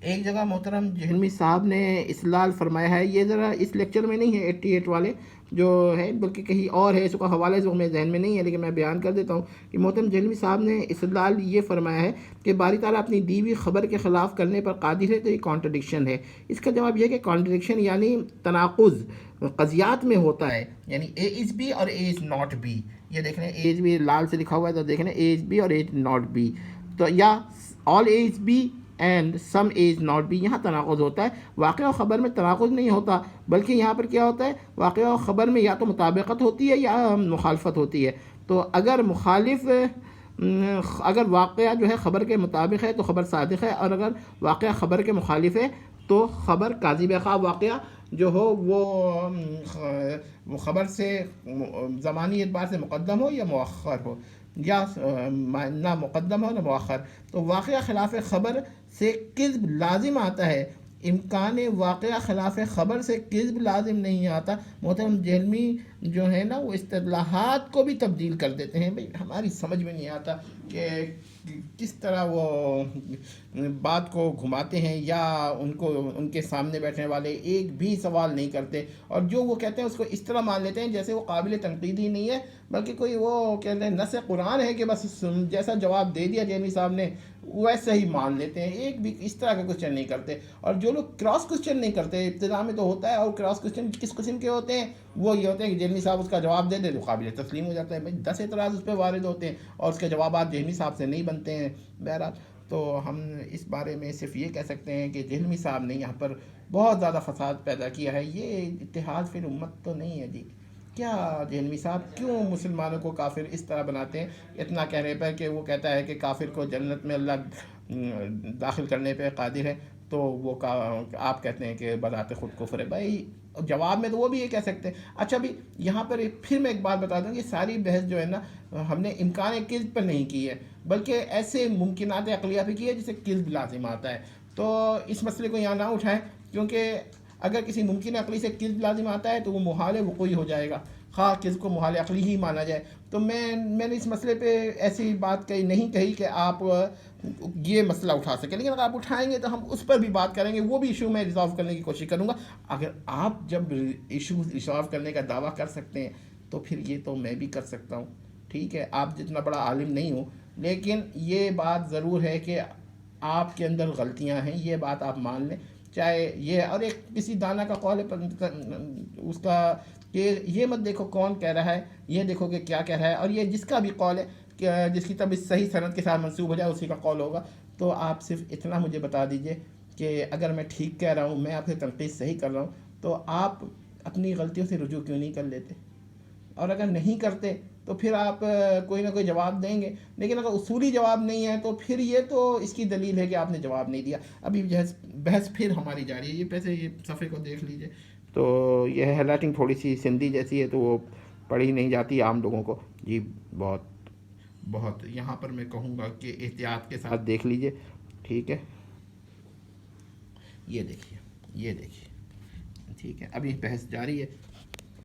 ایک جگہ محترم جہلمی صاحب نے استدلال فرمایا ہے، یہ ذرا اس لیکچر میں نہیں ہے 88 والے جو ہے، بلکہ کہیں اور ہے، اس کا حوالہ جو میرے ذہن میں نہیں ہے لیکن میں بیان کر دیتا ہوں کہ محترم جہلمی صاحب نے استدلال یہ فرمایا ہے کہ باری تعالیٰ اپنی دی ہوئی خبر کے خلاف کرنے پر قادر ہے، تو یہ کانٹرڈکشن ہے۔ اس کا جواب یہ ہے کہ کانٹرڈکشن یعنی تناقض قضیات میں ہوتا ہے، یعنی اے از بی اور اے از ناٹ بی، یہ دیکھ رہے ہیں اے از بی لال سے لکھا ہوا ہے تو دیکھ رہے ہیں اے از بی اور اے از ناٹ بی، تو یا all A is B and some is not B, یہاں تناقض ہوتا ہے۔ واقعہ و خبر میں تناقض نہیں ہوتا، بلکہ یہاں پر کیا ہوتا ہے، واقعہ و خبر میں یا تو مطابقت ہوتی ہے یا مخالفت ہوتی ہے۔ تو اگر واقعہ جو ہے خبر کے مطابق ہے تو خبر صادق ہے، اور اگر واقعہ خبر کے مخالف ہے تو خبر کاذب ہے، خواہ واقعہ جو ہو وہ خبر سے زمانی اعتبار سے مقدم ہو یا مؤخر ہو، یا نہ مقدم ہو نہ مؤخر۔ تو واقعہ خلاف خبر سے کذب لازم آتا ہے، امکان واقعہ خلاف خبر سے کذب لازم نہیں آتا۔ محترم جہلمی جو ہے نا وہ اصطلاحات کو بھی تبدیل کر دیتے ہیں، بھئی ہماری سمجھ میں نہیں آتا کہ کس طرح وہ بات کو گھماتے ہیں، یا ان کے سامنے بیٹھنے والے ایک بھی سوال نہیں کرتے، اور جو وہ کہتے ہیں اس کو اس طرح مان لیتے ہیں جیسے وہ قابل تنقید ہی نہیں ہے، بلکہ کوئی وہ کہتے ہیں نص قرآن ہے کہ بس جیسا جواب دے دیا جہلمی صاحب نے ویسے ہی مان لیتے ہیں، ایک بھی اس طرح کا کوشچن نہیں کرتے۔ اور جو لوگ کراس کوشچن نہیں کرتے، ابتدا میں تو ہوتا ہے، اور کراس کوشچن کس قسم کے ہوتے ہیں، وہ یہ ہوتے ہیں کہ جہلمی صاحب اس کا جواب دے دے تو قابل تسلیم ہو جاتا ہے، بھائی 10 اعتراض اس پہ وارد ہوتے ہیں اور اس کے جوابات جہلمی صاحب سے نہیں بنتے ہیں۔ بہرحال تو ہم اس بارے میں صرف یہ کہہ سکتے ہیں کہ جہلمی صاحب نے یہاں پر بہت زیادہ فساد پیدا کیا ہے، یہ اتحاد فی الامت تو نہیں ہے جی۔ کیا جہلمی صاحب کیوں مسلمانوں کو کافر اس طرح بناتے ہیں، اتنا کہنے پر کہ وہ کہتا ہے کہ کافر کو جنت میں اللہ داخل کرنے پہ قادر ہے، تو وہ آپ کہتے ہیں کہ بذات خود کفر ہے۔ بھائی جواب میں تو وہ بھی یہ کہہ سکتے ہیں۔ اچھا بھی یہاں پر پھر میں ایک بات بتا دوں کہ ساری بحث جو ہے نا ہم نے امکان کذب پر نہیں کی ہے، بلکہ ایسے ممکنات عقلیہ پہ کی ہے جسے کذب لازم آتا ہے۔ تو اس مسئلے کو یہاں نہ اٹھائیں، کیونکہ اگر کسی ممکن عقلی سے کذب لازم آتا ہے تو وہ محال وقوعی ہو جائے گا، خواہ کذب کو محال عقلی ہی مانا جائے۔ تو میں نے اس مسئلے پہ ایسی بات نہیں کہی کہ آپ یہ مسئلہ اٹھا سکیں، لیکن اگر آپ اٹھائیں گے تو ہم اس پر بھی بات کریں گے، وہ بھی ایشو میں ریزالو کرنے کی کوشش کروں گا۔ اگر آپ جب ایشو ریزالو کرنے کا دعویٰ کر سکتے ہیں تو پھر یہ تو میں بھی کر سکتا ہوں، ٹھیک ہے؟ آپ جتنا بڑا عالم نہیں ہوں، لیکن یہ بات ضرور ہے کہ آپ کے اندر غلطیاں ہیں، یہ بات آپ مان لیں۔ چاہے یہ، اور ایک کسی دانا کا قول ہے اس کا کہ یہ مت دیکھو کون کہہ رہا ہے، یہ دیکھو کہ کیا کہہ رہا ہے، اور یہ جس کا بھی قول ہے کہ جس کی طبیعت صحیح سند کے ساتھ منسوب ہو جائے اسی کا قول ہوگا۔ تو آپ صرف اتنا مجھے بتا دیجئے کہ اگر میں ٹھیک کہہ رہا ہوں، میں آپ سے تنقید صحیح کر رہا ہوں، تو آپ اپنی غلطیوں سے رجوع کیوں نہیں کر لیتے؟ اور اگر نہیں کرتے تو پھر آپ کوئی نہ کوئی جواب دیں گے، لیکن اگر اصولی جواب نہیں ہے تو پھر یہ تو اس کی دلیل ہے کہ آپ نے جواب نہیں دیا۔ ابھی بحث پھر ہماری جاری ہے، یہ پیسے یہ صفحے کو دیکھ لیجئے، تو یہ ہیڈ رائٹنگ تھوڑی سی سندھی جیسی ہے تو وہ پڑھی نہیں جاتی عام لوگوں کو جی، بہت بہت یہاں پر میں کہوں گا کہ احتیاط کے ساتھ دیکھ لیجئے، ٹھیک ہے؟ یہ دیکھیے، ٹھیک ہے، ابھی بحث جاری ہے۔